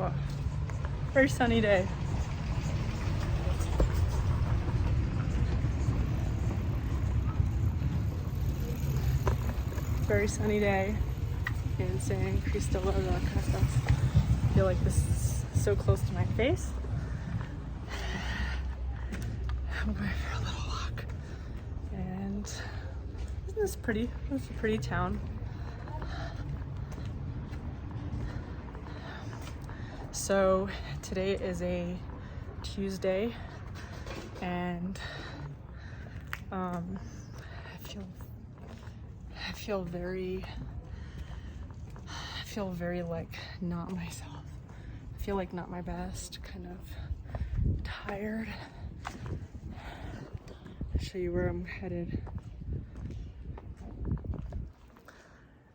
Oh, very sunny day. Very sunny day in San Cristobal, Casas. I feel like this is so close to my face. I'm going for a little walk. And isn't this pretty? It's a pretty town. So today is a Tuesday, and I feel very like not myself. I feel like not my best, kind of tired. I'll show you where I'm headed.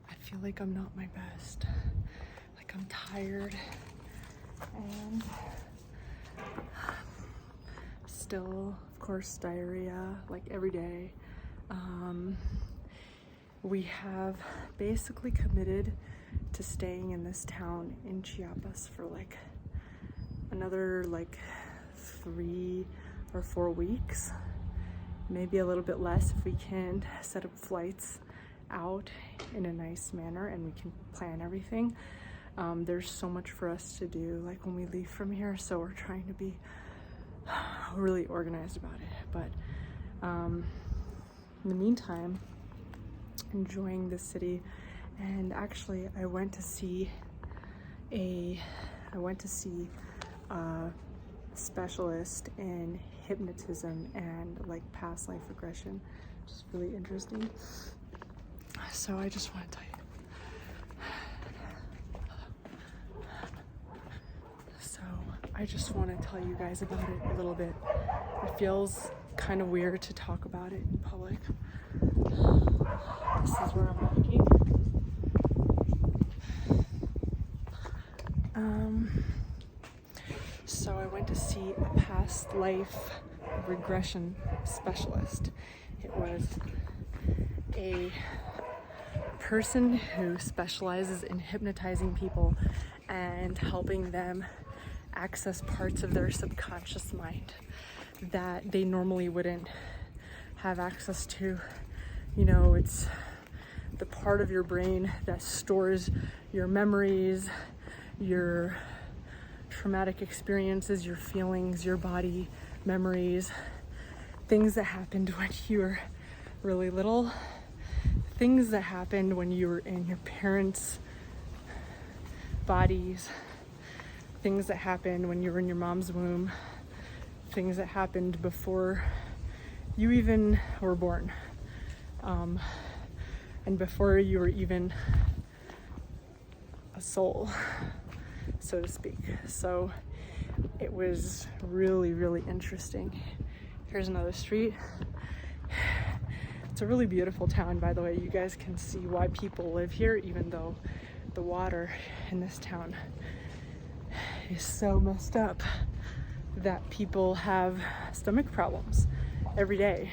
I feel like I'm not my best. Like I'm tired and still, of course, diarrhea like every day. We have basically committed to staying in this town in Chiapas for like another 3 or 4 weeks, maybe a little bit less if we can set up flights out in a nice manner and we can plan everything. There's so much for us to do like when we leave from here, so we're trying to be really organized about it. But in the meantime, enjoying the city. And actually I went to see a specialist in hypnotism and like past life regression, which is really interesting. So I just want to tell you. I just want to tell you guys about it a little bit. It feels kind of weird to talk about it in public. This is where I'm walking. So I went to see a past life regression specialist. It was a person who specializes in hypnotizing people and helping them access parts of their subconscious mind that they normally wouldn't have access to. You know, it's the part of your brain that stores your memories, your traumatic experiences, your feelings, your body memories, things that happened when you were really little, things that happened when you were in your parents' bodies, things that happened when you were in your mom's womb, things that happened before you even were born, and before you were even a soul, so to speak. So it was really, really interesting. Here's another street. It's a really beautiful town, by the way. You guys can see why people live here, even though the water in this town is so messed up that people have stomach problems every day.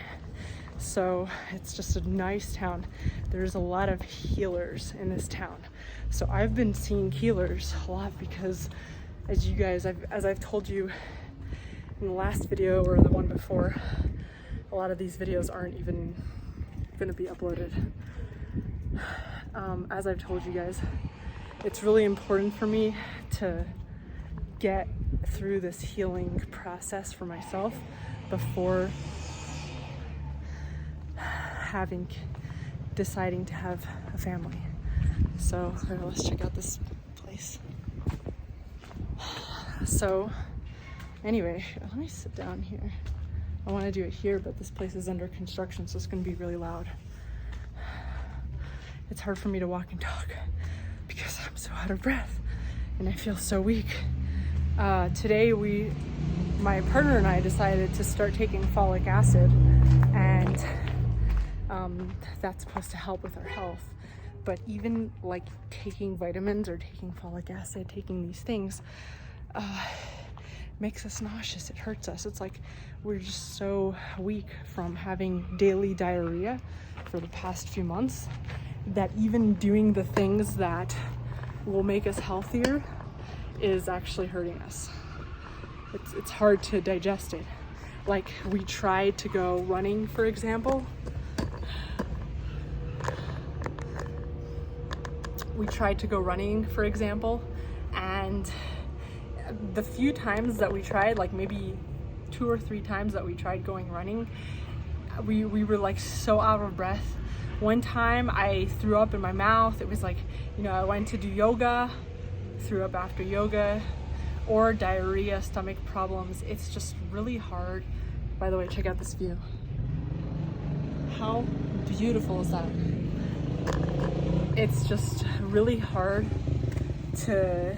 So it's just a nice town. There's a lot of healers in this town. So I've been seeing healers a lot because, as you guys, as I've told you in the last video or the one before, a lot of these videos aren't even gonna be uploaded. As I've told you guys, it's really important for me to get through this healing process for myself before deciding to have a family. So let's check out this place. So anyway, let me sit down here. I want to do it here, but this place is under construction, so it's going to be really loud. It's hard for me to walk and talk because I'm so out of breath and I feel so weak. Today my partner and I decided to start taking folic acid, and that's supposed to help with our health. But even like taking vitamins or taking folic acid, taking these things, makes us nauseous. It hurts us. It's like we're just so weak from having daily diarrhea for the past few months that even doing the things that will make us healthier is actually hurting us. It's hard to digest it. Like, we tried to go running, for example. And the few times that we tried, like maybe 2 or 3 times that we tried going running, we were like so out of breath. One time I threw up in my mouth. It was like, I went to do yoga, threw up after yoga, or diarrhea, stomach problems. It's just really hard. By the way, check out this view. How beautiful is that? It's just really hard to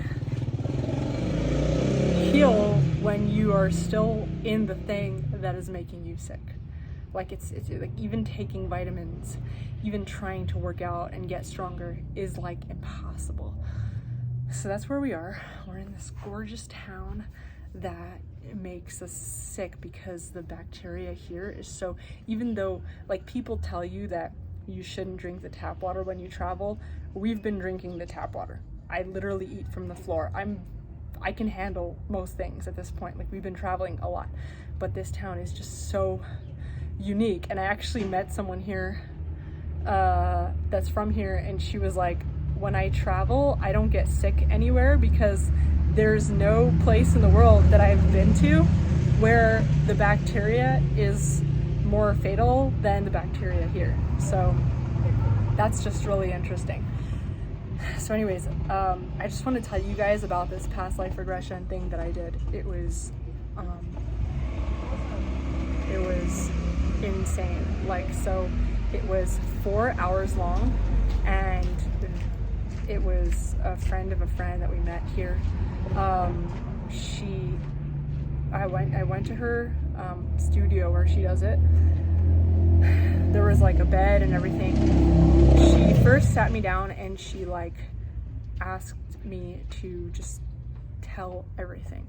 heal when you are still in the thing that is making you sick. Like, it's like even taking vitamins, even trying to work out and get stronger is like impossible. So that's where we are. We're in this gorgeous town that makes us sick because the bacteria here is so, even though like people tell you that you shouldn't drink the tap water when you travel, we've been drinking the tap water. I literally eat from the floor. I can handle most things at this point. Like, we've been traveling a lot, but this town is just so unique. And I actually met someone here that's from here, and she was like, when I travel, I don't get sick anywhere because there's no place in the world that I've been to where the bacteria is more fatal than the bacteria here. So that's just really interesting. So anyways, I just want to tell you guys about this past life regression thing that I did. It was insane. Like, so it was 4 hours long, and it was a friend of a friend that we met here. I went to her studio where she does it. There was like a bed and everything. She first sat me down and she like asked me to just tell everything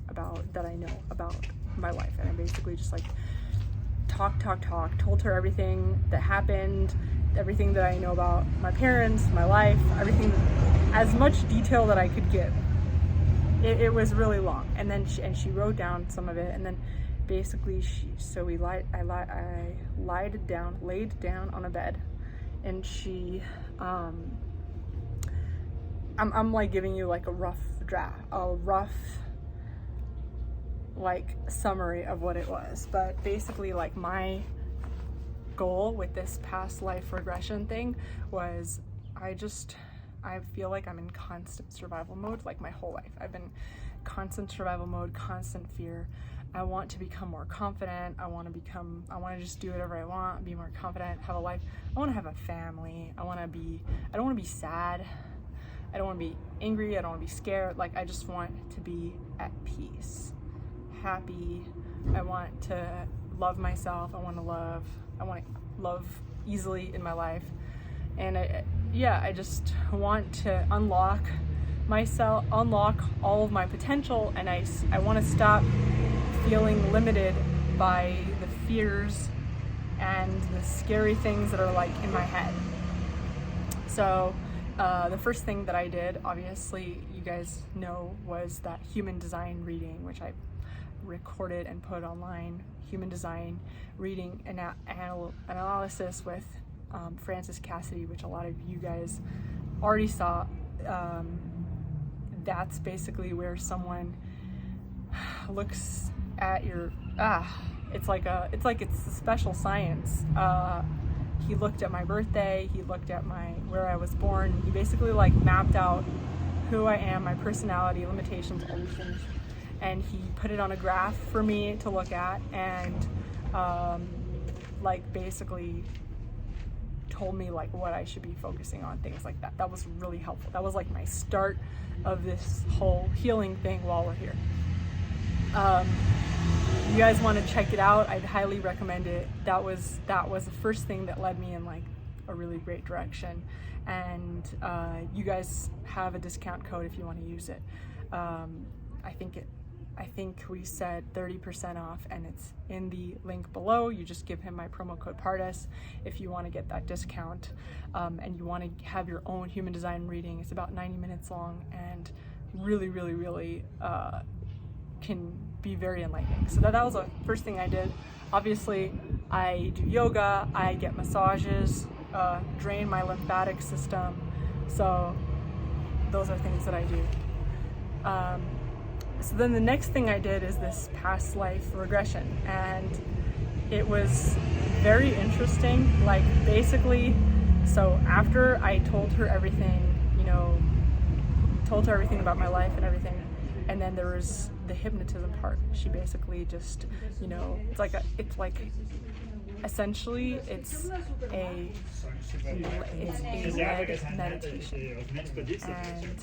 that I know about my life. And I basically just like told her everything that happened, everything that I know about my parents, my life, everything, as much detail that I could give. It was really long, and then she wrote down some of it, and then basically I laid down on a bed, and I'm like giving you like a rough like summary of what it was. But basically, like, my goal with this past life regression thing was I feel like I'm in constant survival mode. Like, my whole life I've been constant survival mode, constant fear. I want to become more confident. I want to just do whatever I want, be more confident, have a life. I want to have a family. I don't want to be sad. I don't want to be angry. I don't want to be scared. Like, I just want to be at peace, happy. I want to love myself. I want to love easily in my life. And I just want to unlock myself, unlock all of my potential, and I want to stop feeling limited by the fears and the scary things that are like in my head. So the first thing that I did, obviously you guys know, was that human design reading, which I recorded and put online. Human design reading analysis with Francis Cassidy, which a lot of you guys already saw. That's basically where someone looks at your it's a special science. He looked at my birthday, he looked at where I was born. He basically like mapped out who I am, my personality, limitations, everything, and he put it on a graph for me to look at, and like basically told me like what I should be focusing on, things like that. That was really helpful. That was like my start of this whole healing thing while we're here. You guys want to check it out, I'd highly recommend it. That was the first thing that led me in like a really great direction, and you guys have a discount code if you want to use it. I think we said 30% off, and it's in the link below. You just give him my promo code Pardes if you want to get that discount, and you want to have your own human design reading. It's about 90 minutes long, and really, really, really can be very enlightening. So that was the first thing I did. Obviously, I do yoga, I get massages, drain my lymphatic system. So those are things that I do. So then the next thing I did is this past life regression, and it was very interesting. Like, basically, so after I told her everything, told her everything about my life and everything, and then there was the hypnotism part. She basically just, essentially it's a led meditation. And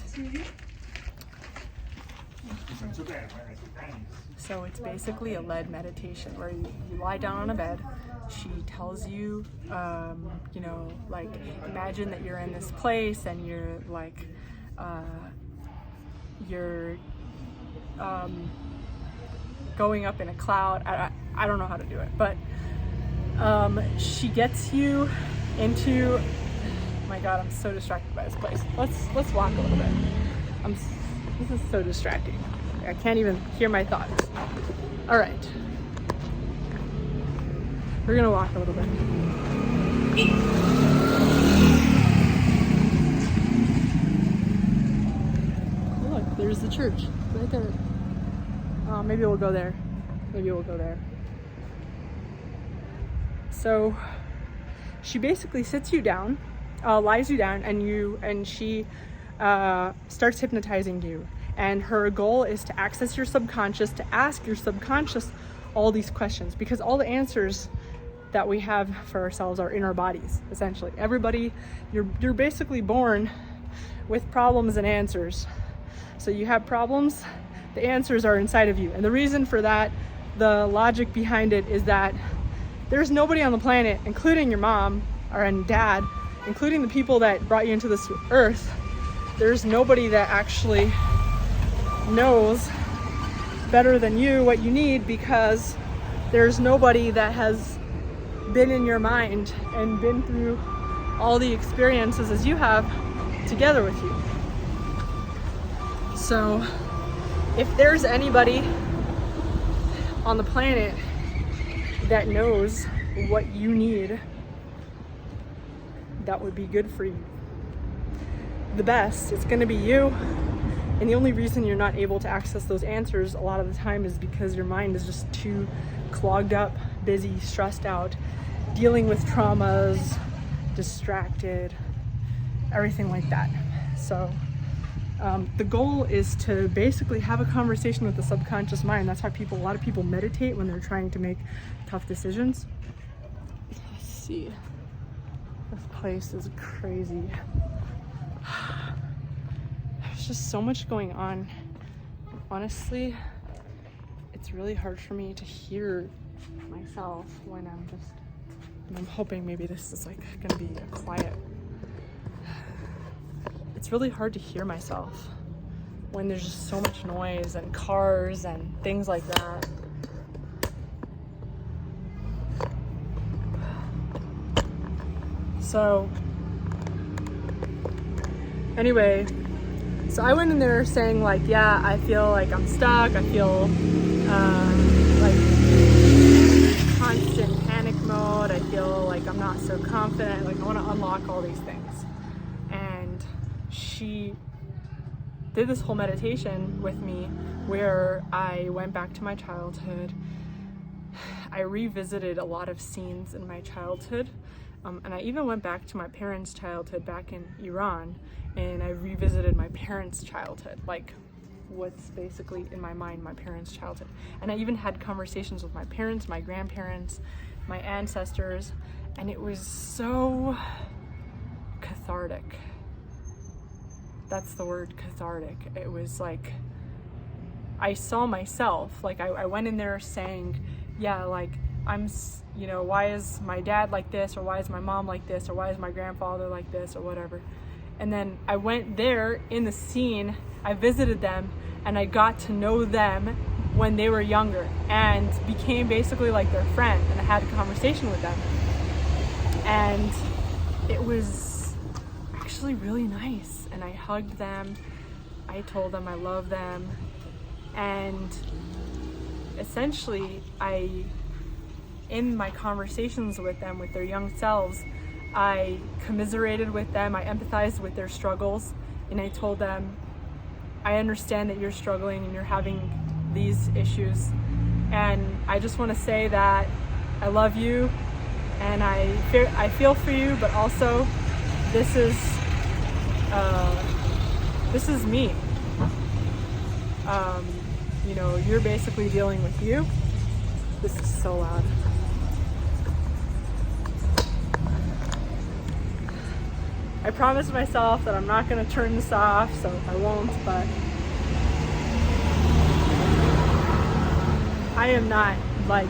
so it's basically a led meditation where you lie down on a bed. She tells you, imagine that you're in this place and you're going up in a cloud. I don't know how to do it, but she gets you into, my God, I'm so distracted by this place. Let's walk a little bit. This is so distracting. I can't even hear my thoughts. All right. We're gonna walk a little bit. Oh, look, there's the church right there. Maybe we'll go there. So she basically sits you down, lies you down, and she starts hypnotizing you. And her goal is to access your subconscious, to ask your subconscious all these questions, because all the answers that we have for ourselves are in our bodies, essentially. Everybody, you're basically born with problems and answers. So you have problems, the answers are inside of you. And the reason for that, the logic behind it, is that there's nobody on the planet, including your mom and dad, including the people that brought you into this earth, there's nobody that actually knows better than you what you need, because there's nobody that has been in your mind and been through all the experiences as you have together with you. So if there's anybody on the planet that knows what you need, that would be good for you. The best, it's going to be you. And the only reason you're not able to access those answers a lot of the time is because your mind is just too clogged up, busy, stressed out, dealing with traumas, distracted, everything like that. So the goal is to basically have a conversation with the subconscious mind. That's why a lot of people meditate when they're trying to make tough decisions. Let's see. This place is crazy. There's just so much going on. Honestly, it's really hard for me to hear myself when I'm hoping maybe this is gonna be a quiet. It's really hard to hear myself when there's just so much noise and cars and things like that. So anyway, so I went in there saying yeah, I feel like I'm stuck. I feel constant panic mode. I feel like I'm not so confident. I want to unlock all these things. And she did this whole meditation with me where I went back to my childhood. I revisited a lot of scenes in my childhood. And I even went back to my parents' childhood back in Iran, and I revisited my parents' childhood, what's basically in my mind, my parents' childhood. And I even had conversations with my parents, my grandparents, my ancestors, and it was so cathartic. That's the word, cathartic. It was I saw myself, I went in there saying, yeah, why is my dad like this, or why is my mom like this, or why is my grandfather like this, or whatever. And then I went there in the scene, I visited them, and I got to know them when they were younger and became basically like their friend, and I had a conversation with them. And it was actually really nice, and I hugged them, I told them I love them, and essentially in my conversations with them, with their young selves, I commiserated with them, I empathized with their struggles, and I told them, I understand that you're struggling and you're having these issues, and I just want to say that I love you and I feel for you, but also this is me. You know, you're basically dealing with you. This is so loud. I promised myself that I'm not going to turn this off, so I won't, but I am not like,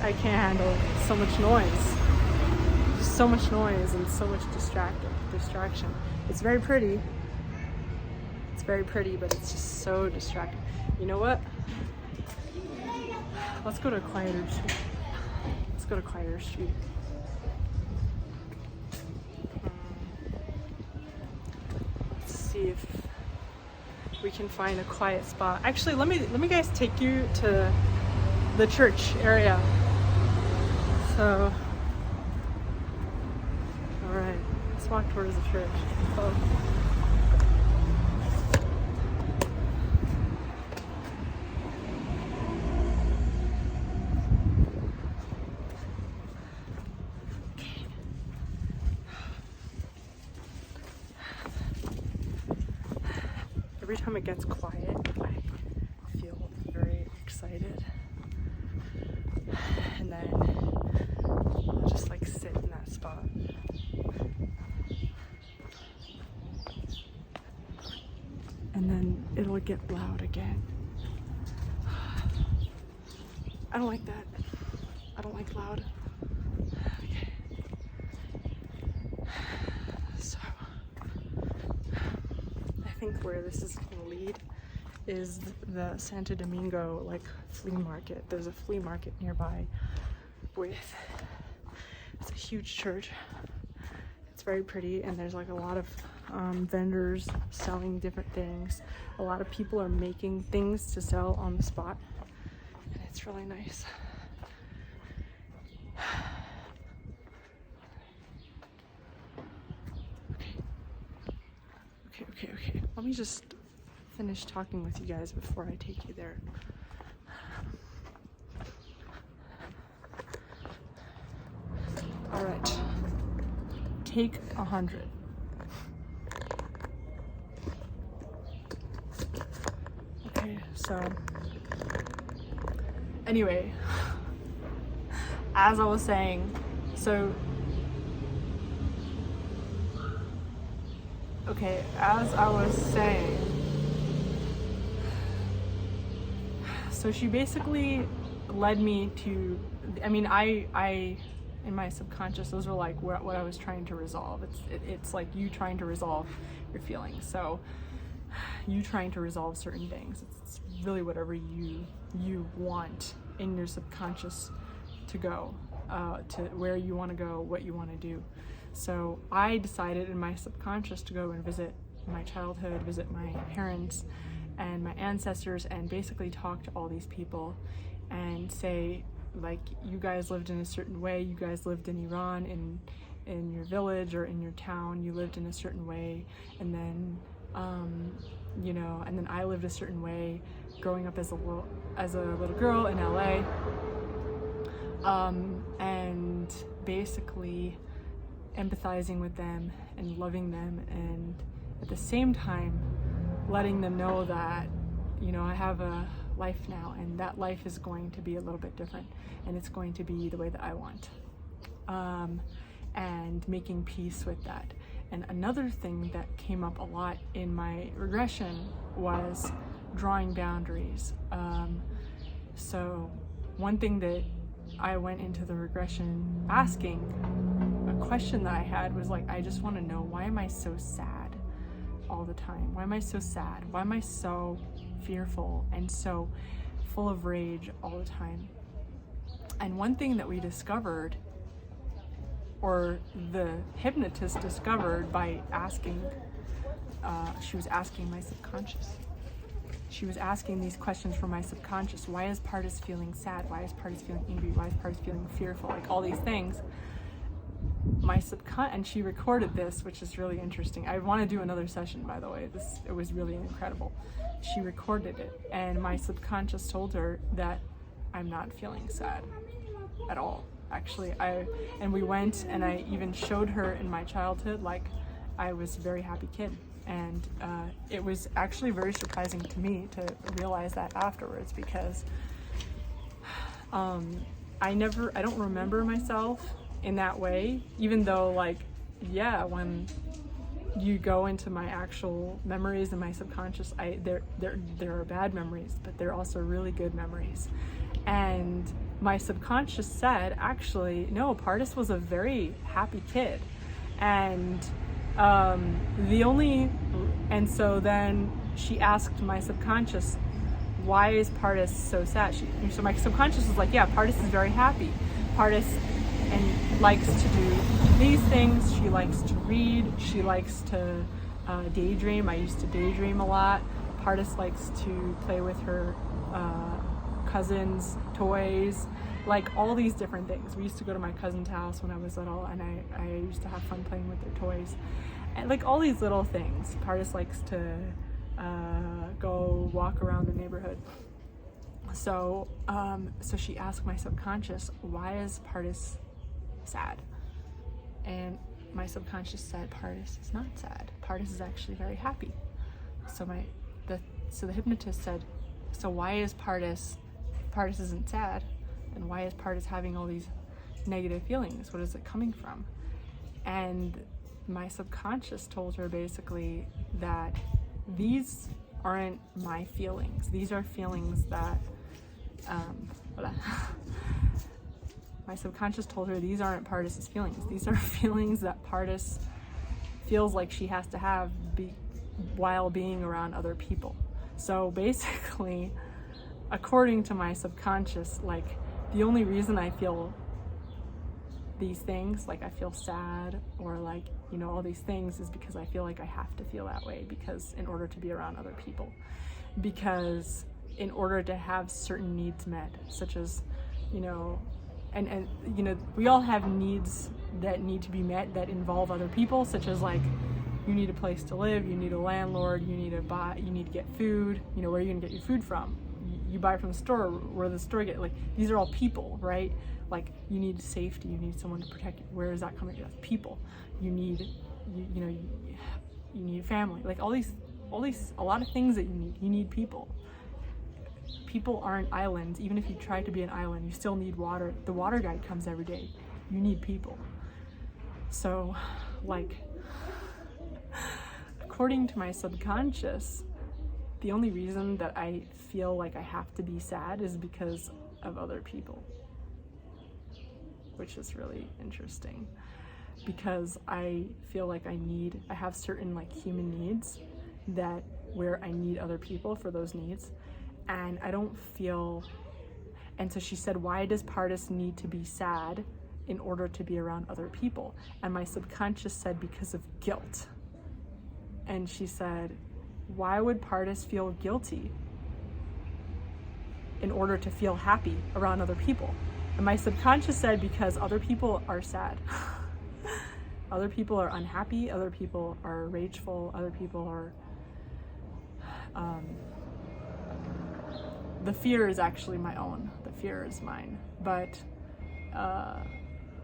I can't handle so much noise. So much noise and so much distraction. It's very pretty. It's very pretty, but it's just so distracting. You know what? Let's go to a quieter street. Let's go to a quieter street. Let's see if we can find a quiet spot. Actually, let me guys take you to the church area. So, all right, let's walk towards the church. Oh. Every time it gets quiet, I feel very excited. And then I'll just like sit in that spot. And then it'll get loud again. I don't like that. I don't like loud. Okay. So I think where this is gonna lead is the Santo Domingo like flea market. There's a flea market nearby it's a huge church. It's very pretty, and there's like a lot of vendors selling different things. A lot of people are making things to sell on the spot, and it's really nice. Okay. Let me just finish talking with you guys before I take you there. All right, take 100. Okay, so anyway, as I was saying, so she basically led me to, I mean, I in my subconscious, those were like what I was trying to resolve. It's like you trying to resolve your feelings. So you trying to resolve certain things. It's really whatever you want in your subconscious to go, to where you want to go, what you want to do. So I decided in my subconscious to go and visit my childhood, visit my parents and my ancestors, and basically talk to all these people and say, like, you guys lived in a certain way, you guys lived in Iran, in your village or in your town, you lived in a certain way, and then you know, and then I lived a certain way growing up as a little girl in LA, and basically empathizing with them and loving them, and at the same time letting them know that, you know, I have a life now, and that life is going to be a little bit different, and it's going to be the way that I want, and making peace with that. And another thing that came up a lot in my regression was drawing boundaries. So one thing that I went into the regression asking, a question that I had was like, I just want to know, why am I so sad all the time? Why am I so sad? Why am I so fearful and so full of rage all the time? And one thing that we discovered, or the hypnotist discovered by asking she was asking my subconscious. She was asking these questions from my subconscious. Why is Pardes feeling sad? Why is Pardes feeling angry? Why is Pardes feeling fearful? Like all these things. And she recorded this, which is really interesting. I want to do another session, by the way. It was really incredible. She recorded it, and my subconscious told her that I'm not feeling sad at all. Actually, and we went, and I even showed her in my childhood, like I was a very happy kid. And it was actually very surprising to me to realize that afterwards, because I don't remember myself in that way, even though, like, yeah, when you go into my actual memories in my subconscious, there are bad memories, but there are also really good memories. And my subconscious said, actually, no, Pardes was a very happy kid. And so then she asked my subconscious, why is Pardes so sad? So my subconscious was like, yeah, Pardes is very happy. Pardes and likes to do these things. She likes to read. She likes to daydream. I used to daydream a lot. Pardes likes to play with her cousins' toys, like all these different things. We used to go to my cousin's house when I was little, and I used to have fun playing with their toys. And like all these little things. Pardes likes to go walk around the neighborhood. So she asked my subconscious, why is Pardes sad? And my subconscious said, Pardes is not sad. Pardes is actually very happy. So the hypnotist said, so why is Pardes isn't sad? And why is Pardes having all these negative feelings? What is it coming from? And my subconscious told her basically that these aren't my feelings. These are feelings that, my subconscious told her these aren't Pardes' feelings. These are feelings that Pardes feels like she has to have while being around other people. So basically, according to my subconscious, like the only reason I feel these things, like I feel sad or like, you know, all these things, is because I feel like I have to feel that way, because in order to be around other people, because in order to have certain needs met, such as, you know, and you know, we all have needs that need to be met that involve other people, such as like you need a place to live, you need a landlord, you need to get food. You know, where are you gonna get your food from? You buy it from the store. Where does the store get? Like, these are all people, right? Like, you need safety, you need someone to protect you. Where is that coming from? People. You need family. Like all these, a lot of things that you need people. People aren't islands. Even if you try to be an island, you still need water. The water guy comes every day. You need people. So, like, according to my subconscious, the only reason that I feel like I have to be sad is because of other people, which is really interesting, because I feel like I have certain like human needs that where I need other people for those needs, and I don't feel. And so she said, why does Pardes need to be sad in order to be around other people? And my subconscious said, because of guilt. And she said, why would Pardes feel guilty in order to feel happy around other people? And my subconscious said, because other people are sad. Other people are unhappy, other people are rageful, other people are... the fear is actually my own. The fear is mine. But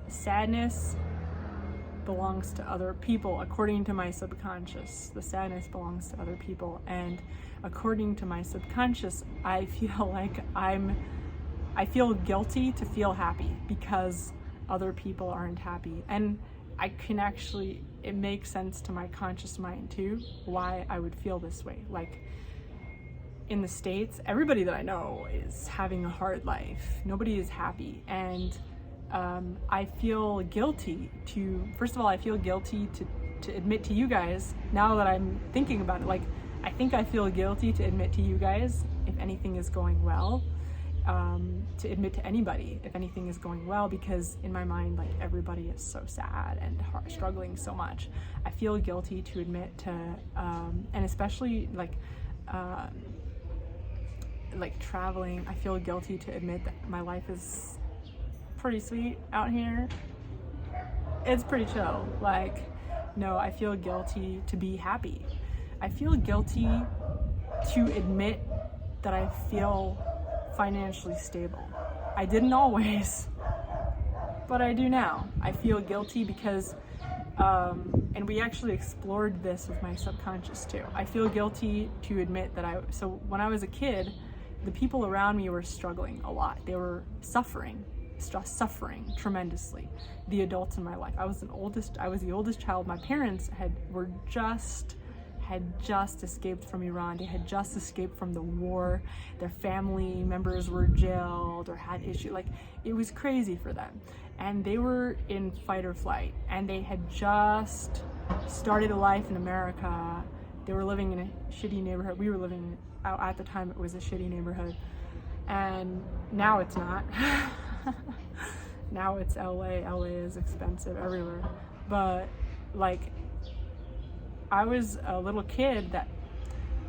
sadness belongs to other people, according to my subconscious. The sadness belongs to other people. And according to my subconscious, I feel like I feel guilty to feel happy because other people aren't happy. And I can actually, it makes sense to my conscious mind too, why I would feel this way. Like, in the States, everybody that I know is having a hard life. Nobody is happy. And I feel guilty first of all, I feel guilty to admit to you guys, now that I'm thinking about it, like, I think I feel guilty to admit to you guys if anything is going well, to admit to anybody if anything is going well, because in my mind, like, everybody is so sad and struggling so much. I feel guilty to admit to, and especially like traveling, I feel guilty to admit that my life is pretty sweet out here. It's pretty chill. Like, no, I feel guilty to be happy. I feel guilty to admit that I feel financially stable. I didn't always, but I do now. I feel guilty because, and we actually explored this with my subconscious too. I feel guilty to admit that so when I was a kid, the people around me were struggling a lot. They were suffering tremendously. The adults in my life. I was the oldest child. My parents had just escaped from Iran. They had just escaped from the war. Their family members were jailed or had issues. Like, it was crazy for them. And they were in fight or flight. And they had just started a life in America. They were living in a shitty neighborhood. We were living, at the time, it was a shitty neighborhood. And now it's not. Now it's LA. LA is expensive everywhere. But, like, I was a little kid that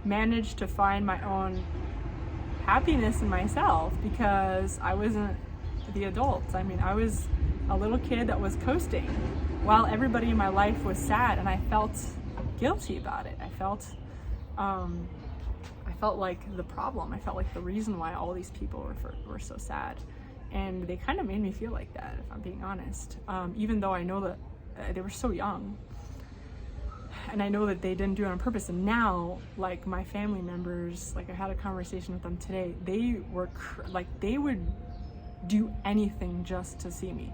managed to find my own happiness in myself because I wasn't the adults. I mean, I was a little kid that was coasting while everybody in my life was sad, and I felt guilty about it. I felt like the problem. I felt like the reason why all these people were so sad. And they kind of made me feel like that, if I'm being honest. Even though I know that they were so young. And I know that they didn't do it on purpose. And now, like, my family members, like, I had a conversation with them today. They were they would do anything just to see me.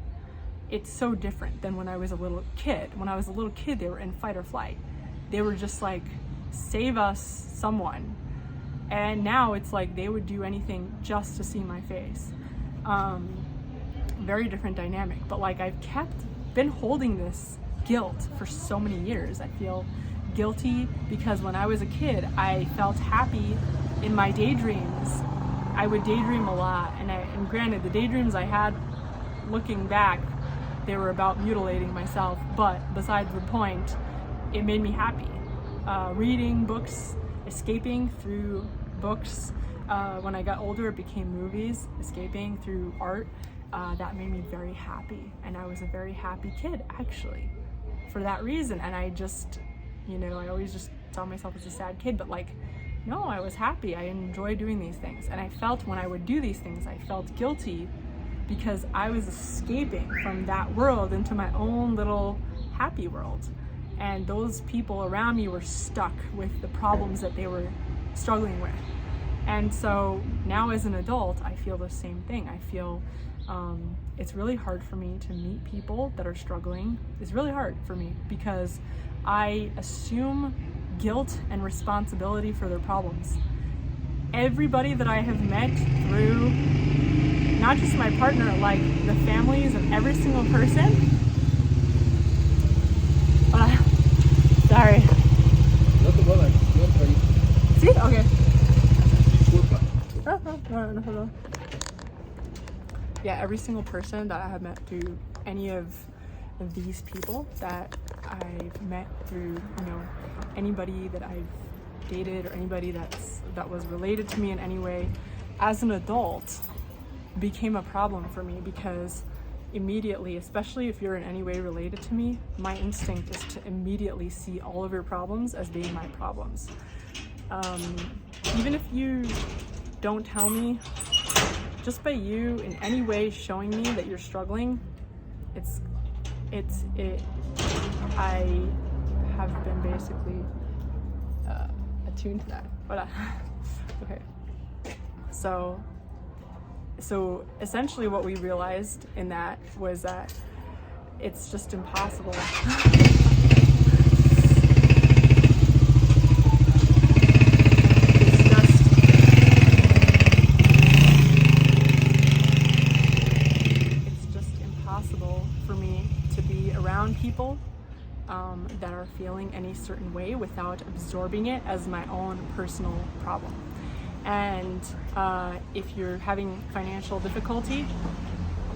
It's so different than when I was a little kid. When I was a little kid, they were in fight or flight. They were just like, save us, someone. And now it's like they would do anything just to see my face. Very different dynamic. But, like, I've been holding this guilt for so many years. I feel guilty because when I was a kid, I felt happy in my daydreams. I would daydream a lot, and granted, the daydreams I had, looking back, they were about mutilating myself, but besides the point, it made me happy. Reading books, escaping through books. When I got older, it became movies, escaping through art. That made me very happy, and I was a very happy kid, actually, for that reason. And I just, I always just saw myself as a sad kid, but, like, no, I was happy. I enjoyed doing these things, and I felt when I would do these things, I felt guilty because I was escaping from that world into my own little happy world. And those people around me were stuck with the problems that they were struggling with. And so now as an adult, I feel the same thing. I feel it's really hard for me to meet people that are struggling. It's really hard for me because I assume guilt and responsibility for their problems. Everybody that I have met through, not just my partner, like the families of every single person. Sorry. See? Okay. No. Yeah, every single person that I have met through any of these people that I've met through, anybody that I've dated or anybody that was related to me in any way, as an adult, became a problem for me because immediately, especially if you're in any way related to me, my instinct is to immediately see all of your problems as being my problems. Even if you don't tell me, just by you in any way showing me that you're struggling, I have been basically attuned to that. But okay. So essentially what we realized in that was that it's just impossible. For me to be around people that are feeling any certain way without absorbing it as my own personal problem. And if you're having financial difficulty,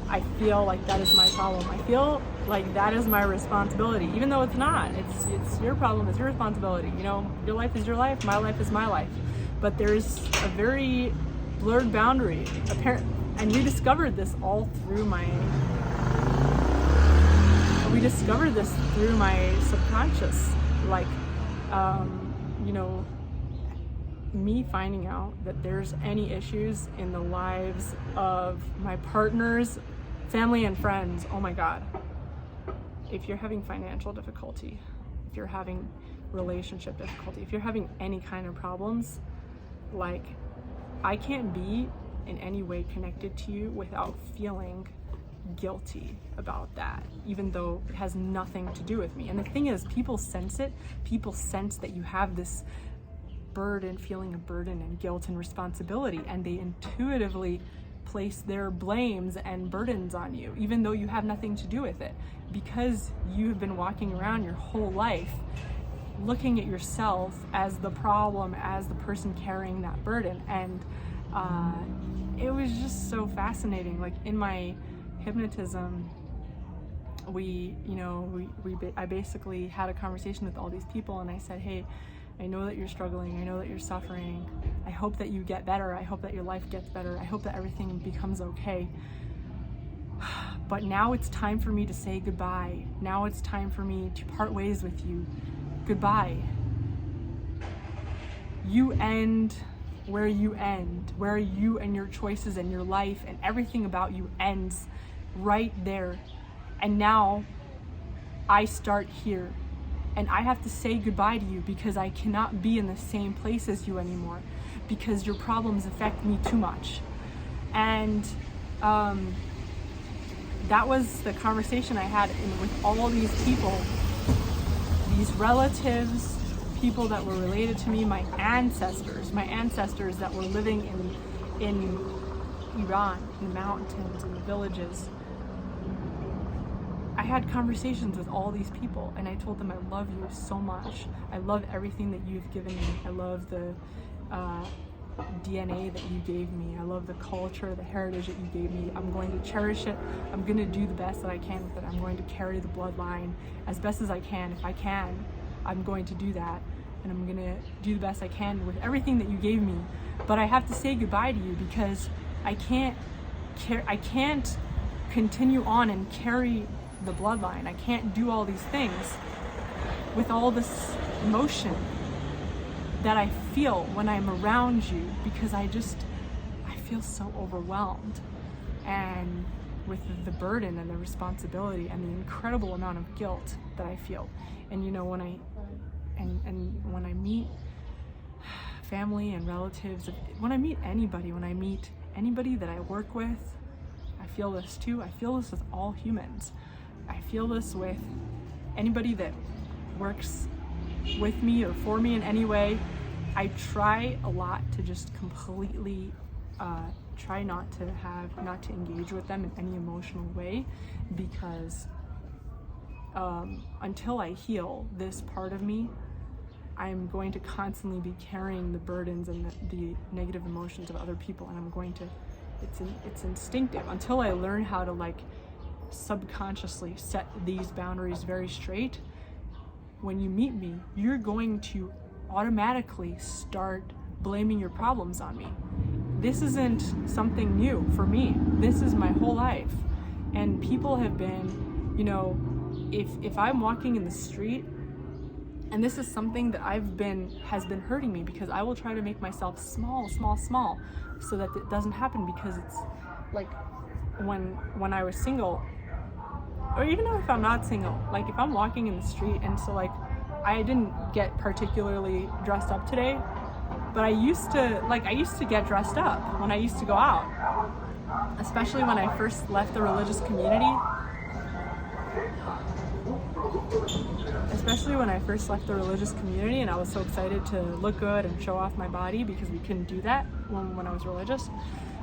I feel like that is my problem. I feel like that is my responsibility, even though it's not. It's your problem, it's your responsibility. You know, your life is your life, my life is my life. But there's a very blurred boundary, and we discovered this all through my subconscious, like, you know, me finding out that there's any issues in the lives of my partners, family, and friends. Oh my God. If you're having financial difficulty, if you're having relationship difficulty, if you're having any kind of problems, like, I can't be in any way connected to you without feeling guilty about that, even though it has nothing to do with me. And the thing is, people sense it. People sense that you have this burden, feeling of burden and guilt and responsibility, and they intuitively place their blames and burdens on you, even though you have nothing to do with it, because you've been walking around your whole life looking at yourself as the problem, as the person carrying that burden. And it was just so fascinating. Like, in my hypnotism, I basically had a conversation with all these people, and I said, hey, I know that you're struggling, I know that you're suffering, I hope that you get better, I hope that your life gets better, I hope that everything becomes okay. But now it's time for me to say goodbye. Now it's time for me to part ways with you. Goodbye. You end where you end, where you and your choices and your life and everything about you ends right there. And now I start here. And I have to say goodbye to you, because I cannot be in the same place as you anymore, because your problems affect me too much. And that was the conversation I had with all these people, these relatives, people that were related to me, my ancestors that were living in Iran, in the mountains, in the villages. I had conversations with all these people, and I told them I love you so much. I love everything that you've given me. I love the DNA that you gave me. I love the culture, the heritage that you gave me. I'm going to cherish it. I'm going to do the best that I can with it. I'm going to carry the bloodline as best as I can. If I can, I'm going to do that. And I'm going to do the best I can with everything that you gave me. But I have to say goodbye to you, because I can't continue on and carry the bloodline. I can't do all these things with all this emotion that I feel when I'm around you, because I feel so overwhelmed, and with the burden and the responsibility and the incredible amount of guilt that I feel. And you know, when I meet family and relatives, when I meet anybody that I work with, I feel this too. I feel this with all humans. I feel this with anybody that works with me or for me in any way. I try a lot to just completely try not to engage with them in any emotional way, because until I heal this part of me, I'm going to constantly be carrying the burdens and the negative emotions of other people, and I'm going to, it's instinctive until I learn how to, like, subconsciously set these boundaries very straight. When you meet me, you're going to automatically start blaming your problems on me. This isn't something new for me. This is my whole life. And people have been, you know, if I'm walking in the street, and this is something that has been hurting me, because I will try to make myself small, so that it doesn't happen, because it's like when I was single, or even if I'm not single, like if I'm walking in the street, and so like I didn't get particularly dressed up today, but I used to get dressed up when I used to go out, especially when I first left the religious community. And I was so excited to look good and show off my body, because we couldn't do that when I was religious.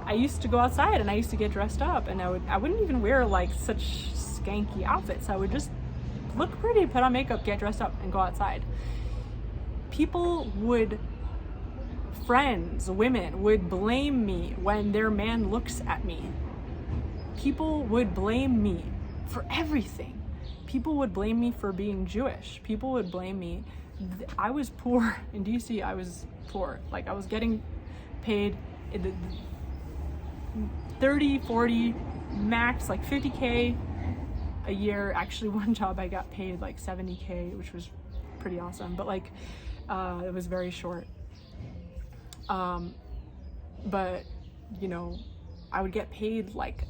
I used to go outside and I used to get dressed up, and I wouldn't even wear like such skanky outfits. I would just look pretty, put on makeup, get dressed up, and go outside. People would friends, women, would blame me when their man looks at me. People would blame me for everything. People would blame me for being Jewish. People would blame me. I was poor in DC. I was poor. Like, I was getting paid 30, 40, max, like 50K a year. Actually, one job I got paid like 70K, which was pretty awesome, but like it was very short. But you know, I would get paid like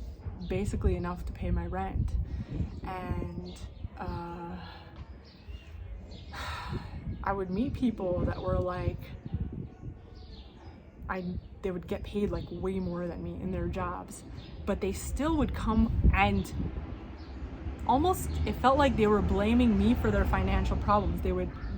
basically enough to pay my rent, and I would meet people that were like, they would get paid like way more than me in their jobs, but they still would come and almost, it felt like they were blaming me for their financial problems. They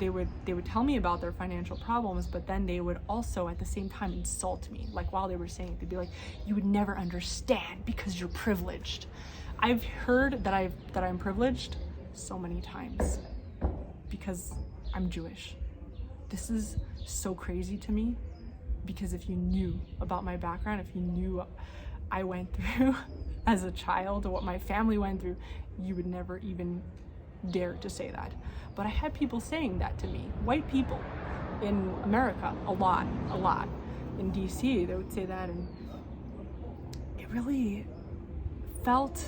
would tell me about their financial problems, but then they would also at the same time insult me. Like, while they were saying it, they'd be like, you would never understand because you're privileged. I've heard that I'm privileged so many times because I'm Jewish. This is so crazy to me, because if you knew about my background, if you knew what I went through as a child or what my family went through, you would never even dare to say that. But I had people saying that to me, white people in America, a lot. In DC, they would say that, and it really felt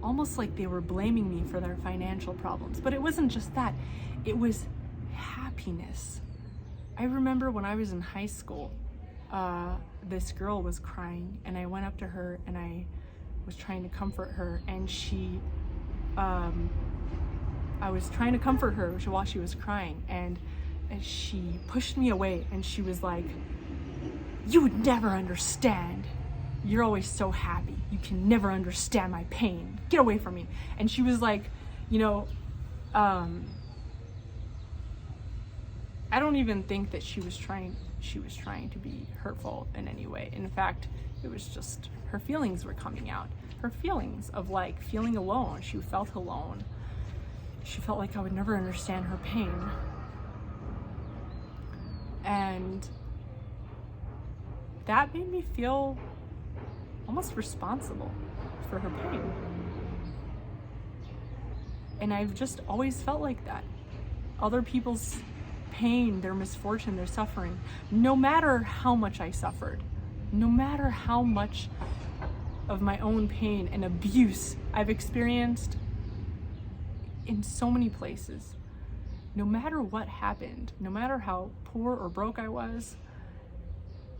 almost like they were blaming me for their financial problems. But it wasn't just that, it was happiness. I remember when I was in high school, this girl was crying, and I went up to her and I was trying to comfort her, and I was trying to comfort her while she was crying, and she pushed me away, and she was like, you would never understand. You're always so happy. You can never understand my pain. Get away from me. And she was like, you know, I don't even think that she was trying to be hurtful in any way. In fact, it was just her feelings were coming out. Her feelings of like feeling alone. She felt alone. She felt like I would never understand her pain. And that made me feel almost responsible for her pain. And I've just always felt like that. Other people's pain, their misfortune, their suffering, no matter how much I suffered, no matter how much of my own pain and abuse I've experienced in so many places, no matter what happened, no matter how poor or broke I was,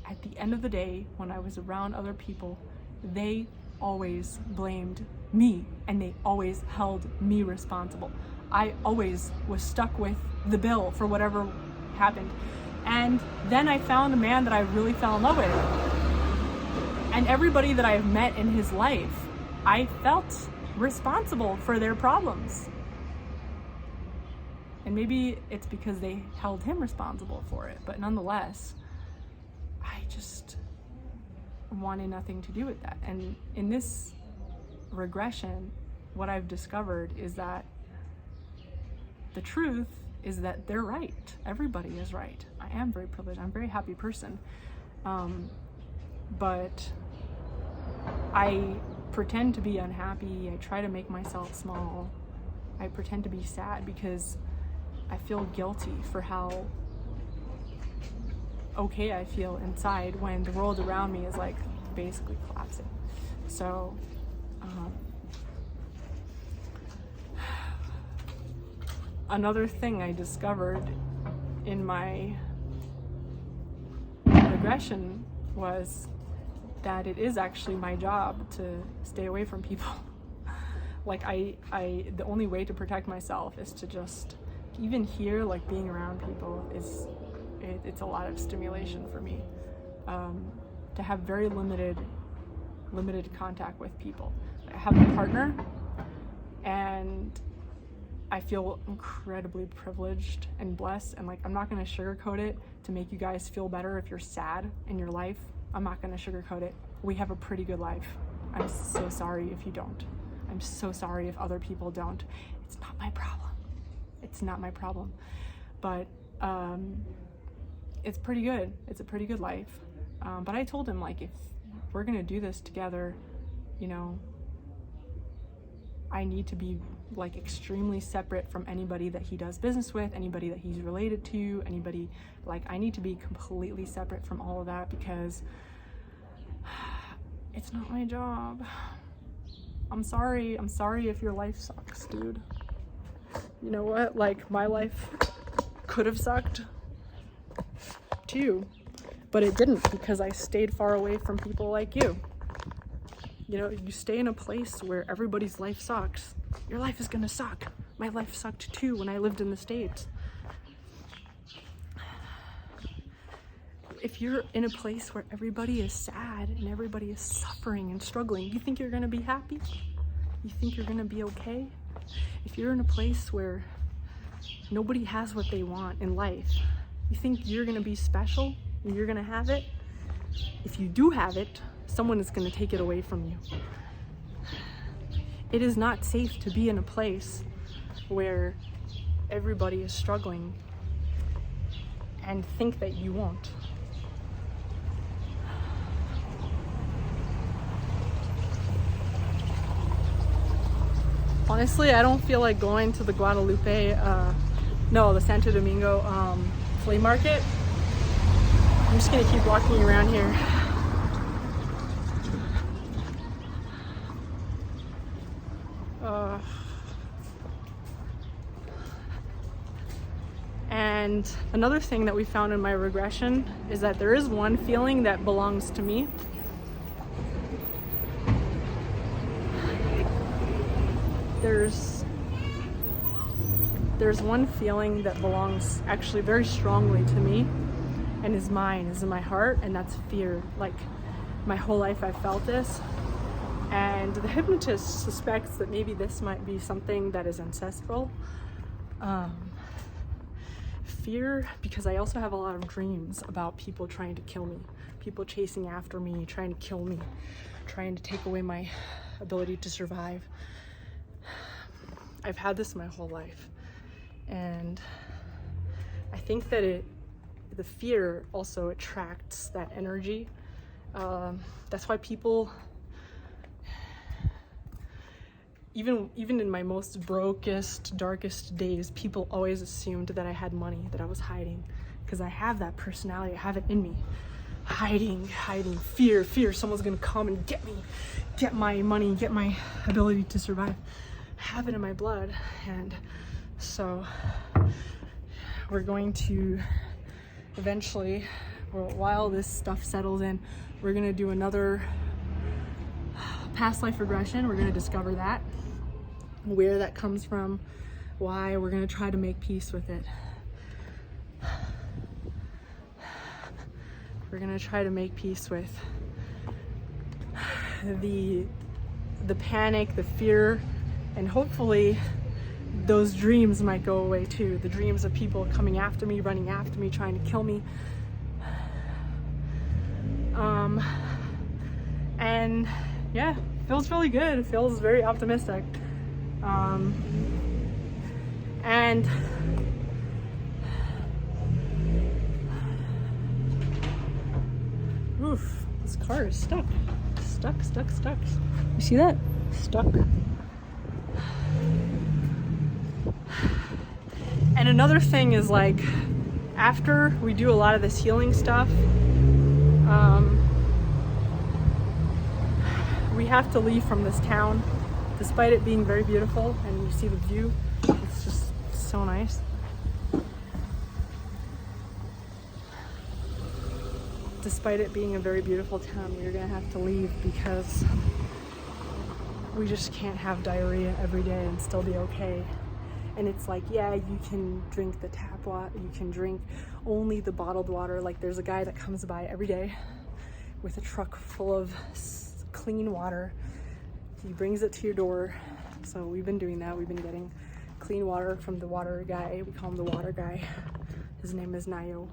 at the end of the day, when I was around other people, they always blamed me and they always held me responsible. I always was stuck with the bill for whatever happened. And then I found a man that I really fell in love with. And everybody that I've met in his life, I felt responsible for their problems. And maybe it's because they held him responsible for it, but nonetheless, I just wanted nothing to do with that. And in this regression, what I've discovered is that the truth is that they're right. Everybody is right. I am very privileged. I'm a very happy person. But I pretend to be unhappy. I try to make myself small. I pretend to be sad because I feel guilty for how okay I feel inside when the world around me is like basically collapsing. So another thing I discovered in my regression was that it is actually my job to stay away from people. Like the only way to protect myself is to just, even here, like being around people it's a lot of stimulation for me. To have very limited contact with people. I have a partner, and I feel incredibly privileged and blessed, and like I'm not going to sugarcoat it to make you guys feel better if you're sad in your life. I'm not going to sugarcoat it. We have a pretty good life. I'm so sorry if you don't. I'm so sorry if other people don't. It's not my problem. It's not my problem. But it's pretty good. It's a pretty good life. But I told him, like, if we're gonna do this together, you know, I need to be like extremely separate from anybody that he does business with, anybody that he's related to, anybody, like, I need to be completely separate from all of that, because it's not my job. I'm sorry if your life sucks, dude. You know what, like, my life could have sucked too, but it didn't, because I stayed far away from people like you. You know, you stay in a place where everybody's life sucks, your life is gonna suck. My life sucked too when I lived in the States. If you're in a place where everybody is sad and everybody is suffering and struggling, you think you're gonna be happy? You think you're gonna be okay? If you're in a place where nobody has what they want in life, you think you're gonna be special and you're gonna have it? If you do have it, someone is gonna take it away from you. It is not safe to be in a place where everybody is struggling and think that you won't. Honestly, I don't feel like going to the the Santo Domingo flea market. I'm just gonna keep walking around here. And another thing that we found in my regression is that there is one feeling that belongs to me. There's one feeling that belongs actually very strongly to me and is mine, is in my heart, and that's fear. Like, my whole life I've felt this, and the hypnotist suspects that maybe this might be something that is ancestral. Fear, because I also have a lot of dreams about people trying to kill me, people chasing after me, trying to kill me, trying to take away my ability to survive. I've had this my whole life, and I think that the fear also attracts that energy. That's why people, even in my most brokest, darkest days, people always assumed that I had money, that I was hiding, because I have that personality, I have it in me. Hiding, fear, someone's gonna come and get me, get my money, get my ability to survive. I have it in my blood. And so we're going to eventually, while this stuff settles in, we're gonna do another past life regression. We're gonna discover that, where that comes from, why. We're gonna try to make peace with it. We're gonna try to make peace with the panic, the fear, and hopefully those dreams might go away too. The dreams of people coming after me, running after me, trying to kill me. And yeah, feels really good. It feels very optimistic. And oof, this car is stuck. Stuck. You see that? Stuck. And another thing is, like, after we do a lot of this healing stuff, we have to leave from this town, despite it being very beautiful, and you see the view, it's just so nice. Despite it being a very beautiful town, we're gonna have to leave because we just can't have diarrhea every day and still be okay. And it's like, yeah, you can drink the tap water, you can drink only the bottled water. Like, there's a guy that comes by every day with a truck full of clean water. He brings it to your door. So we've been doing that. We've been getting clean water from the water guy. We call him the water guy. His name is Nayo.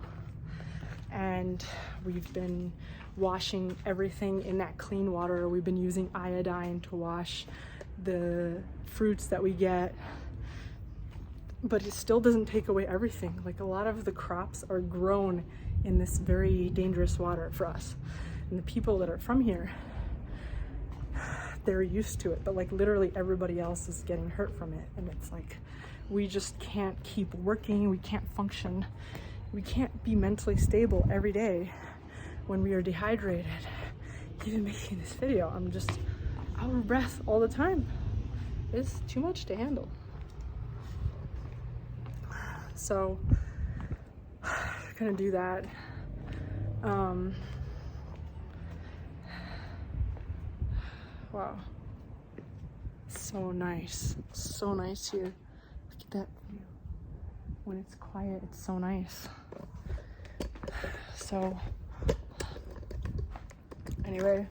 And we've been washing everything in that clean water. We've been using iodine to wash the fruits that we get. But it still doesn't take away everything. Like, a lot of the crops are grown in this very dangerous water for us. And the people that are from here, they're used to it, but like literally everybody else is getting hurt from it. And it's like, we just can't keep working, we can't function, we can't be mentally stable every day when we are dehydrated. Even making this video, I'm just out of breath all the time. It's too much to handle. So gonna do that. Wow, so nice here. Look at that view. When it's quiet, it's so nice. So anyway,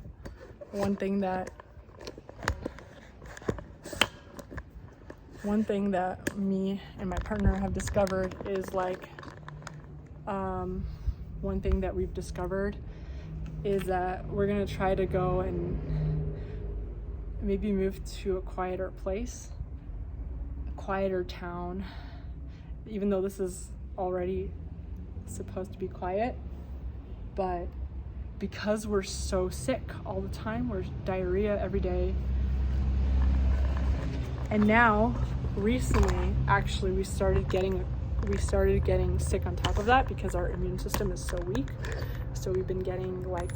one thing that me and my partner have discovered is like, one thing that we've discovered is that we're gonna try to go and maybe move to a quieter place, a quieter town, even though this is already supposed to be quiet. But because we're so sick all the time, we're diarrhea every day. And now, recently, actually, we started getting sick on top of that because our immune system is so weak. So we've been getting like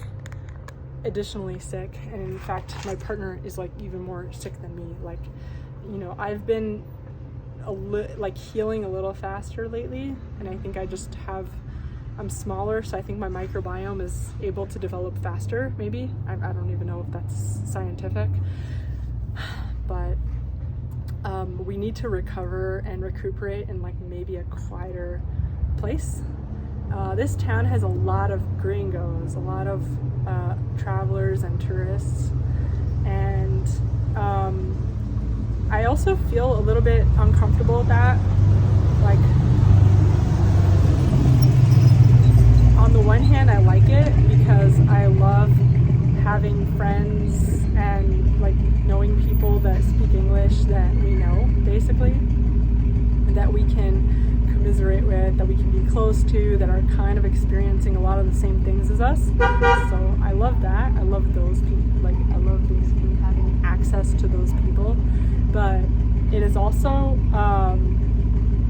additionally sick. And in fact, my partner is like even more sick than me. Like, you know, I've been like healing a little faster lately. And I think I'm smaller, so I think my microbiome is able to develop faster, maybe. I don't even know if that's scientific. But we need to recover and recuperate in like maybe a quieter place. This town has a lot of gringos, a lot of travelers and tourists. And I also feel a little bit uncomfortable with that. Like, on the one hand, I like it because I love having friends and like knowing people that speak English that we know, basically, that we can commiserate with, that we can be close to, that are kind of experiencing a lot of the same things as us. So I love that. I love those people. Like, I love basically having access to those people. But it is also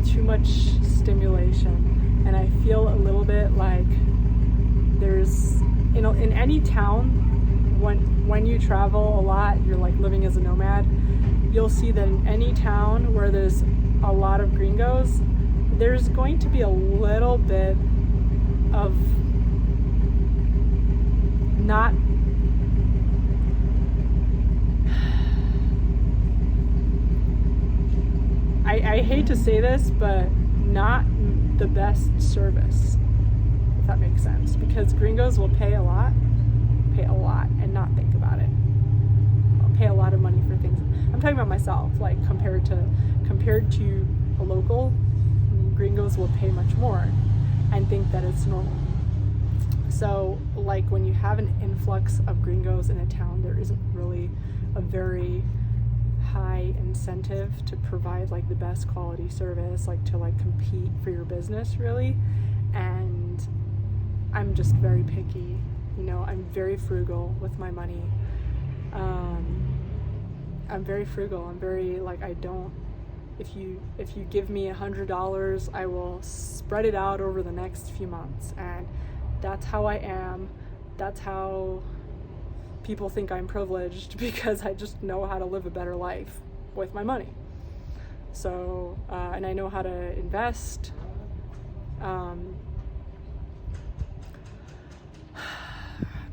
too much stimulation, and I feel a little bit like there's, you know, in any town, when you travel a lot, you're like living as a nomad, you'll see that in any town where there's a lot of gringos, there's going to be a little bit of not I hate to say this, but not the best service, if that makes sense, because gringos will pay a lot and not think about it. I'll pay a lot of money for things. I'm talking about myself, like compared to a local, gringos will pay much more and think that it's normal. So like when you have an influx of gringos in a town, there isn't really a very high incentive to provide like the best quality service, like to like compete for your business, really. And I'm just very picky, you know. I'm very frugal with my money. I'm very frugal. I'm very like, I don't, if you give me $100, I will spread it out over the next few months. And that's how I am. That's how people think I'm privileged, because I just know how to live a better life with my money. So, and I know how to invest.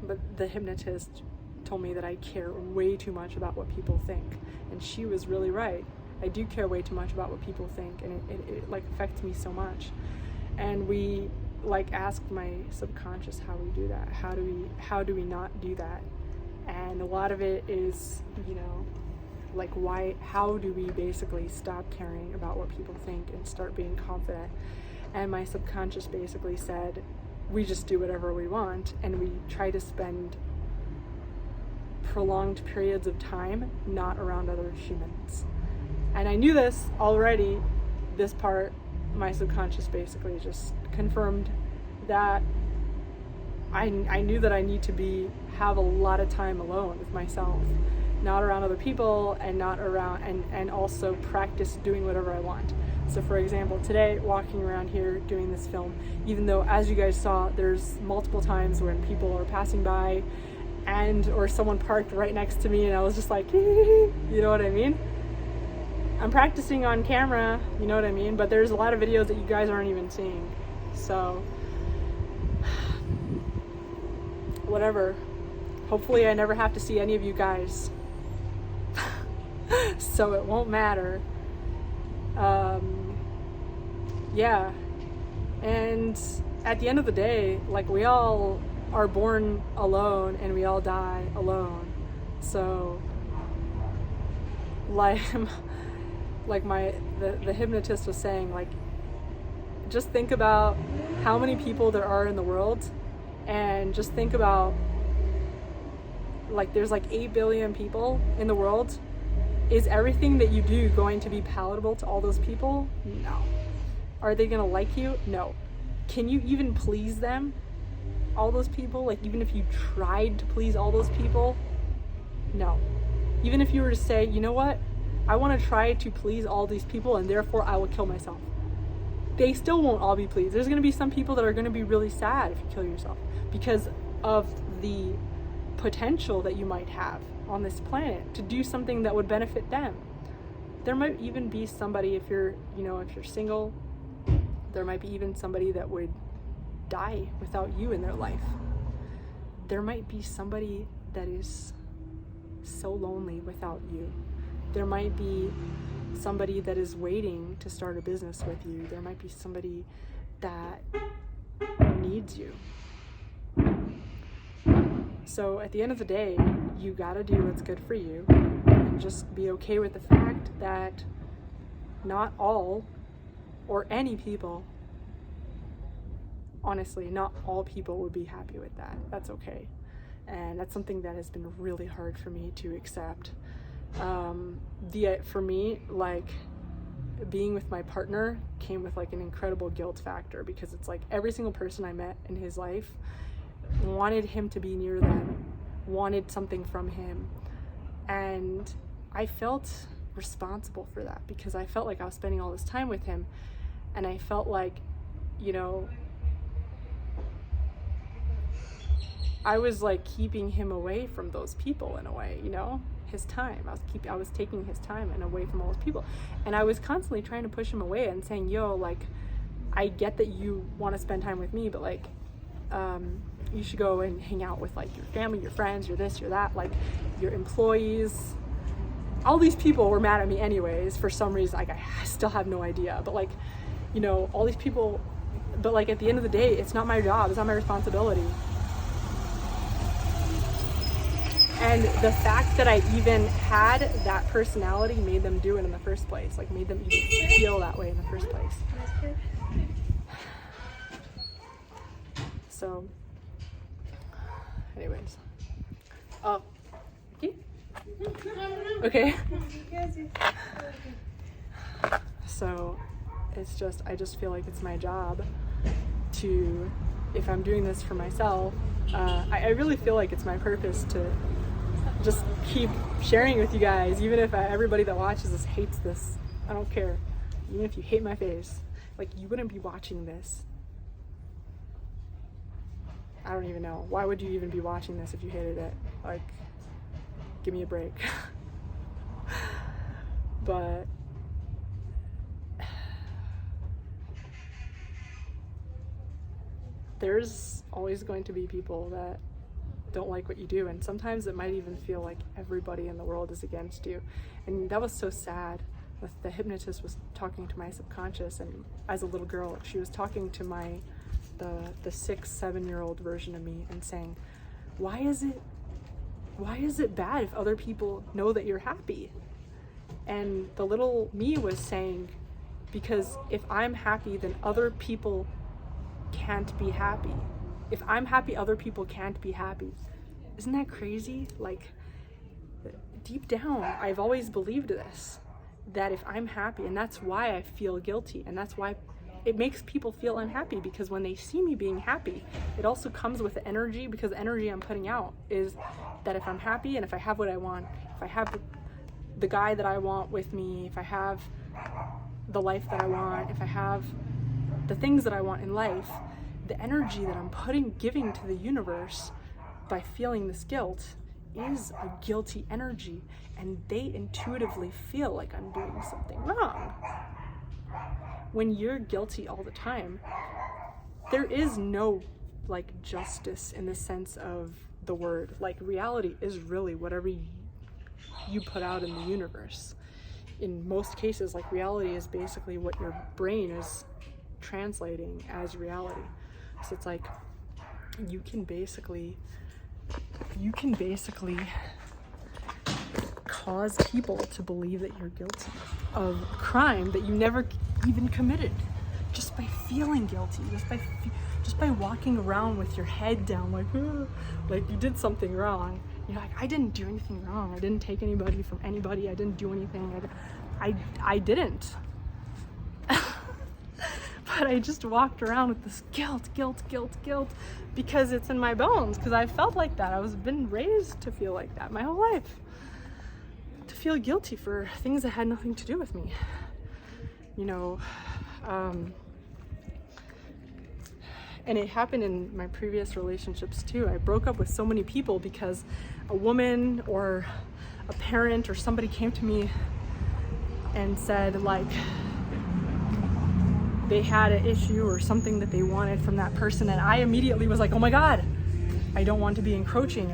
But the hypnotist told me that I care way too much about what people think. And she was really right. I do care way too much about what people think, and it like affects me so much. And we like asked my subconscious how we do that. How do we not do that? And a lot of it is, you know, like how do we basically stop caring about what people think and start being confident? And my subconscious basically said, we just do whatever we want, and we try to spend prolonged periods of time not around other humans. And I knew this already. This part, my subconscious basically just confirmed that I knew that I need to have a lot of time alone with myself, not around other people, and not around, and also practice doing whatever I want. So for example, today, walking around here doing this film, even though, as you guys saw, there's multiple times when people are passing by or someone parked right next to me and I was just like, you know what I mean? I'm practicing on camera, you know what I mean? But there's a lot of videos that you guys aren't even seeing. So, whatever. Hopefully I never have to see any of you guys. So it won't matter. Yeah. And at the end of the day, like, we all are born alone and we all die alone. So, like the hypnotist was saying, like, just think about how many people there are in the world, and just think about, like, there's like 8 billion people in the world. Is everything that you do going to be palatable to all those people? No. Are they gonna like you? No. Can you even please them? All those people? Like, even if you tried to please all those people? No. Even if you were to say, you know what? I want to try to please all these people and therefore I will kill myself. They still won't all be pleased. There's going to be some people that are going to be really sad if you kill yourself because of the potential that you might have on this planet to do something that would benefit them. There might even be somebody, if you're single, there might be even somebody that would die without you in their life. There might be somebody that is so lonely without you. There might be somebody that is waiting to start a business with you. There might be somebody that needs you. So at the end of the day, you gotta do what's good for you and just be okay with the fact that not all or any people, honestly, not all people would be happy with that. That's okay. And that's something that has been really hard for me to accept. For me, like, being with my partner came with like an incredible guilt factor, because it's like every single person I met in his life wanted him to be near them, wanted something from him, and I felt responsible for that because I felt like I was spending all this time with him, and I felt like, I was like keeping him away from those people in a way, his time. I was taking his time and away from all those people, and I was constantly trying to push him away and saying, like, I get that you want to spend time with me, but like, you should go and hang out with like your family, your friends, your this, your that, like your employees. All these people were mad at me anyways for some reason. Like, I still have no idea, but like, all these people, but like at the end of the day, it's not my job, it's not my responsibility. And the fact that I even had that personality made them do it in the first place, like made them even feel that way in the first place. So, anyways. Oh, okay. So, I just feel like it's my job to, if I'm doing this for myself, I really feel like it's my purpose to just keep sharing with you guys, even if everybody that watches this hates this. I don't care. Even if you hate my face, like, you wouldn't be watching this. I don't even know. Why would you even be watching this if you hated it? Like, give me a break. But there's always going to be people that don't like what you do, and sometimes it might even feel like everybody in the world is against you. And that was so sad. The hypnotist was talking to my subconscious, and as a little girl, she was talking to the 6-7-year-old version of me and saying, why is it bad if other people know that you're happy? And the little me was saying, because if I'm happy, then other people can't be happy. If I'm happy, other people can't be happy. Isn't that crazy? Like, deep down, I've always believed this, that if I'm happy, and that's why I feel guilty, and that's why it makes people feel unhappy, because when they see me being happy, it also comes with the energy, because the energy I'm putting out is that if I'm happy and if I have what I want, if I have the guy that I want with me, if I have the life that I want, if I have the things that I want in life, the energy that I'm giving to the universe by feeling this guilt is a guilty energy, and they intuitively feel like I'm doing something wrong. When you're guilty all the time, there is no like justice in the sense of the word. Like, reality is really whatever you put out in the universe. In most cases, like, reality is basically what your brain is translating as reality. So it's like you can basically cause people to believe that you're guilty of a crime that you never even committed, just by feeling guilty, just by walking around with your head down, like you did something wrong. You're like, I didn't do anything wrong. I didn't take anybody from anybody. I didn't do anything. I didn't. But I just walked around with this guilt, because it's in my bones, because I felt like that. I was been raised to feel like that my whole life. To feel guilty for things that had nothing to do with me. You know, and it happened in my previous relationships too. I broke up with so many people because a woman or a parent or somebody came to me and said, like, they had an issue or something that they wanted from that person, and I immediately was like, oh my God, I don't want to be encroaching.